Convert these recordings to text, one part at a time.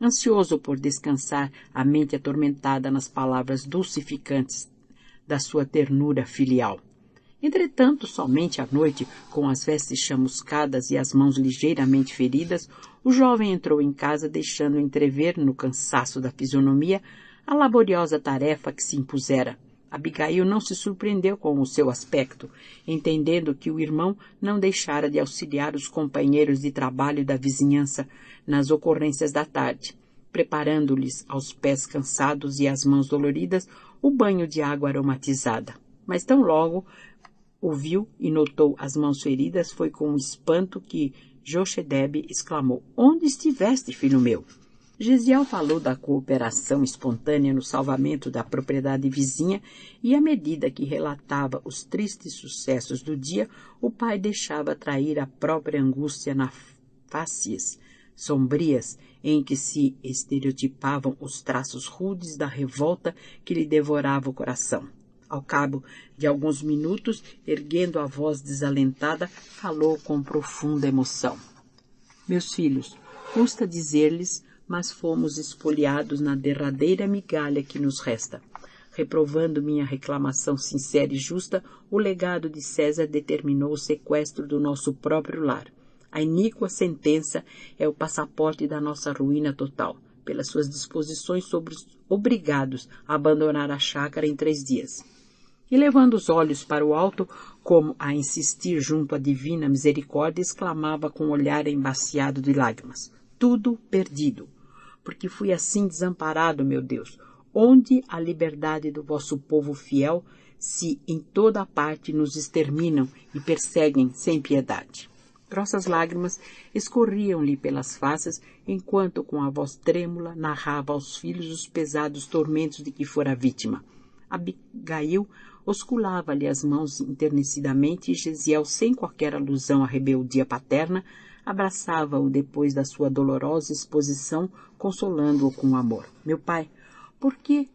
ansioso por descansar a mente atormentada nas palavras dulcificantes da sua ternura filial. Entretanto, somente à noite, com as vestes chamuscadas e as mãos ligeiramente feridas, o jovem entrou em casa, deixando entrever, no cansaço da fisionomia, a laboriosa tarefa que se impusera. Abigail não se surpreendeu com o seu aspecto, entendendo que o irmão não deixara de auxiliar os companheiros de trabalho da vizinhança nas ocorrências da tarde, preparando-lhes, aos pés cansados e às mãos doloridas, o banho de água aromatizada. Mas tão logo o viu e notou as mãos feridas, foi com espanto que Jochebed exclamou: "Onde estiveste, filho meu?" Gesiel falou da cooperação espontânea no salvamento da propriedade vizinha e, à medida que relatava os tristes sucessos do dia, o pai deixava trair a própria angústia nas faces sombrias em que se estereotipavam os traços rudes da revolta que lhe devorava o coração. Ao cabo de alguns minutos, erguendo a voz desalentada, falou com profunda emoção: "Meus filhos, custa dizer-lhes, mas fomos espoliados na derradeira migalha que nos resta. Reprovando minha reclamação sincera e justa, o legado de César determinou o sequestro do nosso próprio lar. A iníqua sentença é o passaporte da nossa ruína total. Pelas suas disposições, somos obrigados a abandonar a chácara em 3 dias. E levando os olhos para o alto, como a insistir junto à divina misericórdia, exclamava com um olhar embaciado de lágrimas: "Tudo perdido! Porque fui assim desamparado, meu Deus! Onde a liberdade do vosso povo fiel, se em toda a parte nos exterminam e perseguem sem piedade?" Grossas lágrimas escorriam-lhe pelas faces, enquanto com a voz trêmula narrava aos filhos os pesados tormentos de que fora vítima. Abigail osculava-lhe as mãos enternecidamente e Gesiel, sem qualquer alusão à rebeldia paterna, abraçava-o depois da sua dolorosa exposição, consolando-o com amor. "Meu pai, por que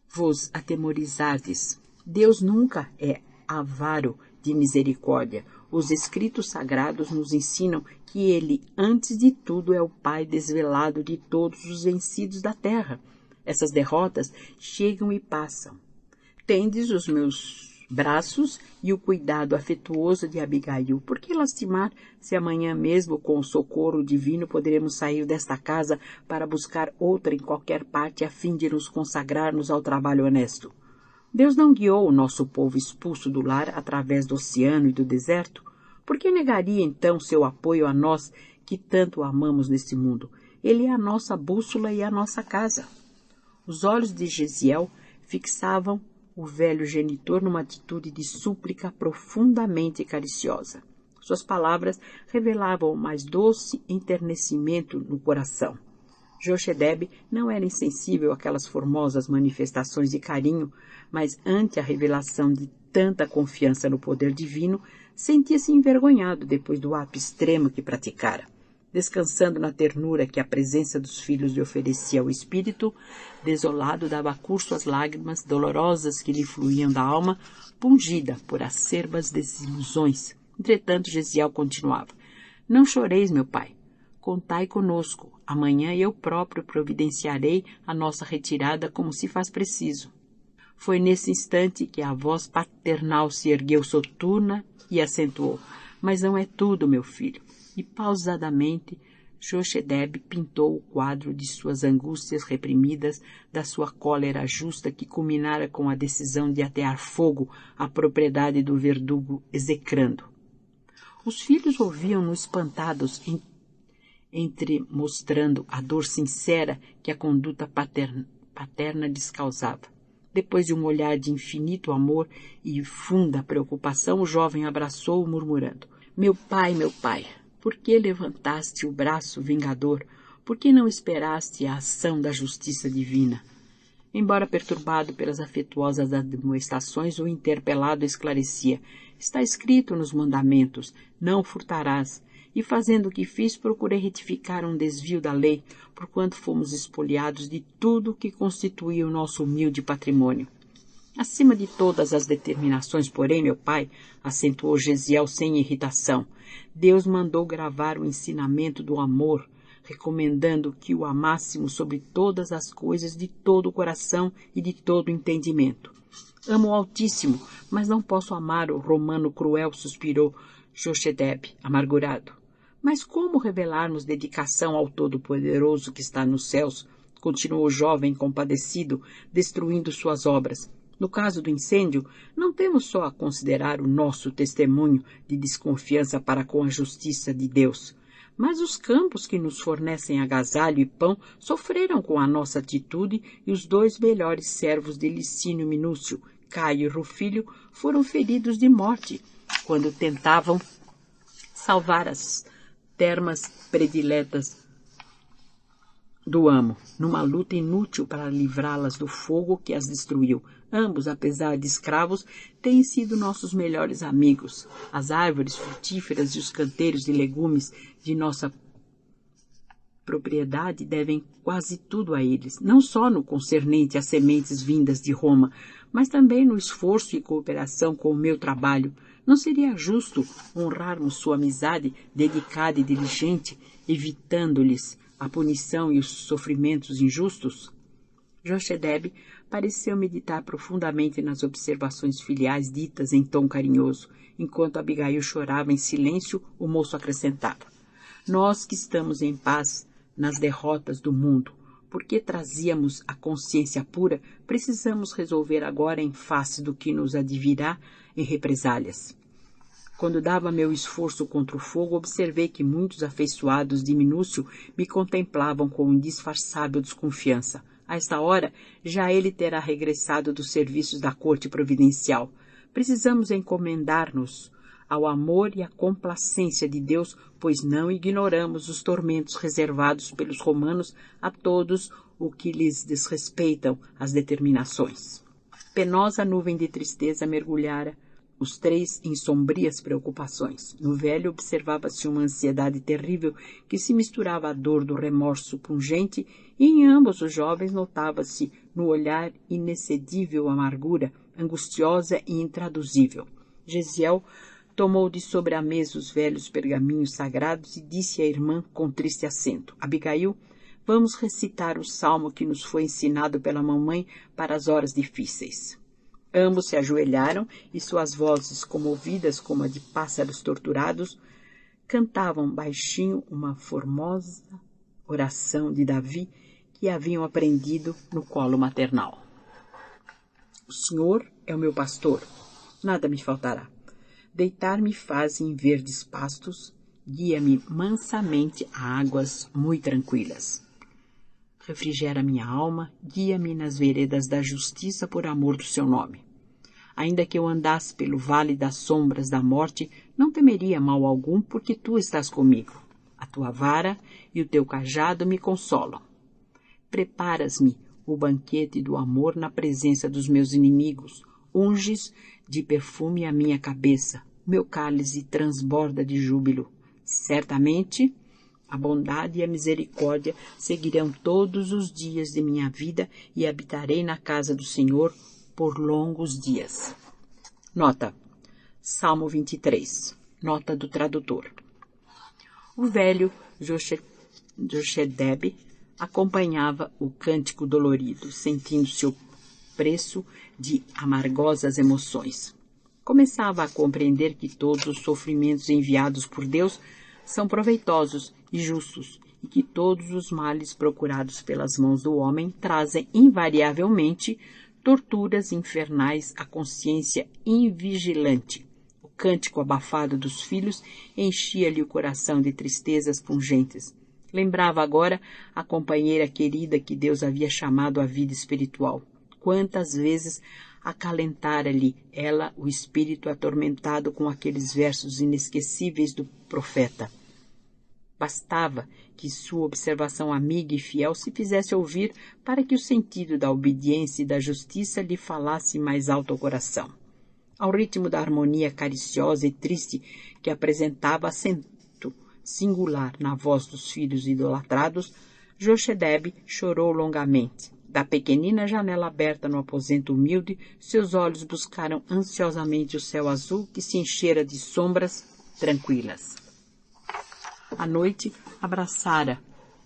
vos atemorizardes? Deus nunca é avaro de misericórdia. Os escritos sagrados nos ensinam que ele, antes de tudo, é o Pai desvelado de todos os vencidos da terra. Essas derrotas chegam e passam. Tendes os meus braços e o cuidado afetuoso de Abigail. Por que lastimar, se amanhã mesmo, com o socorro divino, poderemos sair desta casa para buscar outra em qualquer parte, a fim de nos consagrarmos ao trabalho honesto? Deus não guiou o nosso povo expulso do lar através do oceano e do deserto? Por que negaria, então, seu apoio a nós, que tanto o amamos neste mundo? Ele é a nossa bússola e a nossa casa." Os olhos de Gesiel fixavam o velho genitor numa atitude de súplica profundamente cariciosa. Suas palavras revelavam o mais doce enternecimento no coração. Jochebed não era insensível àquelas formosas manifestações de carinho, mas ante a revelação de tanta confiança no poder divino, sentia-se envergonhado depois do ato extremo que praticara. Descansando na ternura que a presença dos filhos lhe oferecia ao espírito, desolado dava curso às lágrimas dolorosas que lhe fluíam da alma, pungida por acerbas desilusões. Entretanto, Gesiel continuava: "Não choreis, meu pai. Contai conosco. Amanhã eu próprio providenciarei a nossa retirada como se faz preciso." Foi nesse instante que a voz paternal se ergueu soturna e acentuou: "Mas não é tudo, meu filho." E pausadamente Jochebed pintou o quadro de suas angústias reprimidas, da sua cólera justa que culminara com a decisão de atear fogo à propriedade do verdugo execrando. Os filhos ouviam-no espantados, mostrando a dor sincera que a conduta paterna lhes causava. Depois de um olhar de infinito amor e funda preocupação, o jovem abraçou-o murmurando: meu pai, por que levantaste o braço vingador? Por que não esperaste a ação da justiça divina?" Embora perturbado pelas afetuosas admoestações, o interpelado esclarecia: "Está escrito nos mandamentos, não furtarás. E fazendo o que fiz, procurei retificar um desvio da lei, porquanto fomos espoliados de tudo que constituía o nosso humilde patrimônio." "Acima de todas as determinações, porém, meu pai," acentuou Gesiel sem irritação, "Deus mandou gravar o ensinamento do amor recomendando que o amássemos sobre todas as coisas, de todo o coração e de todo o entendimento. Amo o Altíssimo, mas não posso amar o romano cruel, suspirou Jochebed, amargurado. Mas como revelarmos dedicação ao Todo-Poderoso que está nos céus? Continuou o jovem compadecido, destruindo suas obras. No caso do incêndio, não temos só a considerar o nosso testemunho de desconfiança para com a justiça de Deus, mas os campos que nos fornecem agasalho e pão sofreram com a nossa atitude e os 2 melhores servos de Licínio Minúcio, Caio e Rufílio, foram feridos de morte quando tentavam salvar as termas prediletas do amo, numa luta inútil para livrá-las do fogo que as destruiu. Ambos, apesar de escravos, têm sido nossos melhores amigos. As árvores frutíferas e os canteiros de legumes de nossa propriedade devem quase tudo a eles, não só no concernente às sementes vindas de Roma, mas também no esforço e cooperação com o meu trabalho. Não seria justo honrarmos sua amizade dedicada e diligente, evitando-lhes a punição e os sofrimentos injustos? Jochebed pareceu meditar profundamente nas observações filiais ditas em tom carinhoso. Enquanto Abigail chorava em silêncio, o moço acrescentava: nós que estamos em paz nas derrotas do mundo, porque trazíamos a consciência pura, precisamos resolver agora em face do que nos advirá em represálias. Quando dava meu esforço contra o fogo, observei que muitos afeiçoados de Minúcio me contemplavam com indisfarçável desconfiança. A esta hora, já ele terá regressado dos serviços da corte providencial. Precisamos encomendar-nos ao amor e à complacência de Deus, pois não ignoramos os tormentos reservados pelos romanos a todos o que lhes desrespeitam as determinações. Penosa nuvem de tristeza mergulhara os 3 em sombrias preocupações. No velho observava-se uma ansiedade terrível que se misturava à dor do remorso pungente, e em ambos os jovens notava-se no olhar inexcedível amargura, angustiosa e intraduzível. Gesiel tomou de sobre a mesa os velhos pergaminhos sagrados e disse à irmã com triste acento: Abigail, vamos recitar o salmo que nos foi ensinado pela mamãe para as horas difíceis. Ambos se ajoelharam e suas vozes, comovidas como a de pássaros torturados, cantavam baixinho uma formosa oração de Davi que haviam aprendido no colo maternal. O Senhor é o meu pastor, nada me faltará. Deitar-me faz em verdes pastos, guia-me mansamente a águas muito tranquilas. Refrigera minha alma, guia-me nas veredas da justiça por amor do seu nome. Ainda que eu andasse pelo vale das sombras da morte, não temeria mal algum, porque tu estás comigo. A tua vara e o teu cajado me consolam. Preparas-me o banquete do amor na presença dos meus inimigos. Unges de perfume a minha cabeça. Meu cálice transborda de júbilo. Certamente a bondade e a misericórdia seguirão todos os dias de minha vida e habitarei na casa do Senhor por longos dias. Nota: Salmo 23. Nota do tradutor. O velho Jochebed acompanhava o cântico dolorido, sentindo-se opresso de amargosas emoções. Começava a compreender que todos os sofrimentos enviados por Deus são proveitosos e justos, e que todos os males procurados pelas mãos do homem trazem invariavelmente torturas infernais à consciência invigilante. O cântico abafado dos filhos enchia-lhe o coração de tristezas pungentes. Lembrava agora a companheira querida que Deus havia chamado à vida espiritual. Quantas vezes acalentara-lhe ela o espírito atormentado com aqueles versos inesquecíveis do profeta. Bastava que sua observação amiga e fiel se fizesse ouvir para que o sentido da obediência e da justiça lhe falasse mais alto ao coração. Ao ritmo da harmonia cariciosa e triste que apresentava acento singular na voz dos filhos idolatrados, Jochebed chorou longamente. Da pequenina janela aberta no aposento humilde, seus olhos buscaram ansiosamente o céu azul que se enchera de sombras tranquilas. A noite abraçara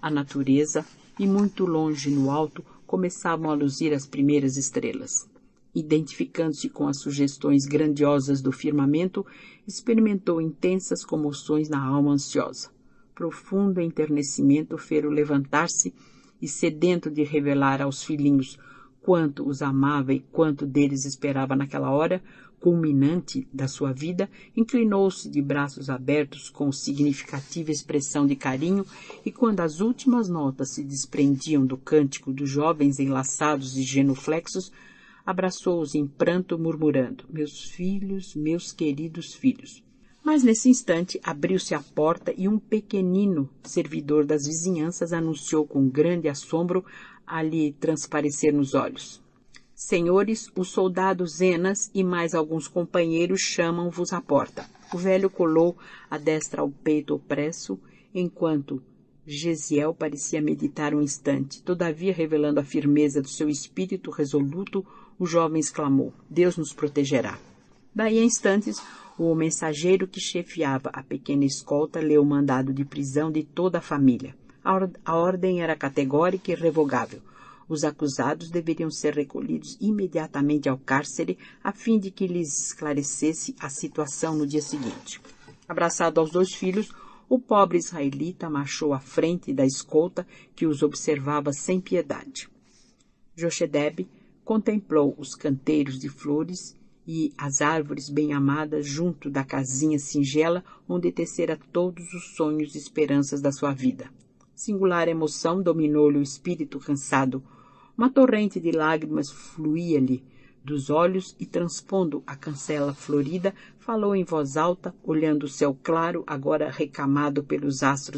a natureza, e muito longe no alto começavam a luzir as primeiras estrelas. Identificando-se com as sugestões grandiosas do firmamento, experimentou intensas comoções na alma ansiosa. Profundo enternecimento fê-lo levantar-se e, sedento de revelar aos filhinhos quanto os amava e quanto deles esperava naquela hora culminante da sua vida, inclinou-se de braços abertos com significativa expressão de carinho, e quando as últimas notas se desprendiam do cântico dos jovens enlaçados e genuflexos, abraçou-os em pranto, murmurando: meus filhos, meus queridos filhos. Mas nesse instante abriu-se a porta e um pequenino servidor das vizinhanças anunciou com grande assombro a lhe transparecer nos olhos: senhores, o soldado Zenas e mais alguns companheiros chamam-vos à porta. O velho colou a destra ao peito opresso, enquanto Gesiel parecia meditar um instante. Todavia, revelando a firmeza do seu espírito resoluto, o jovem exclamou: Deus nos protegerá. Daí a instantes, o mensageiro que chefiava a pequena escolta leu o mandado de prisão de toda a família. A ordem era categórica e irrevogável. Os acusados deveriam ser recolhidos imediatamente ao cárcere, a fim de que lhes esclarecesse a situação no dia seguinte. Abraçado aos dois filhos, o pobre israelita marchou à frente da escolta, que os observava sem piedade. Jochedebe contemplou os canteiros de flores e as árvores bem-amadas junto da casinha singela onde tecera todos os sonhos e esperanças da sua vida. Singular emoção dominou-lhe o espírito cansado. Uma torrente de lágrimas fluía-lhe dos olhos e, transpondo a cancela florida, falou em voz alta, olhando o céu claro, agora recamado pelos astros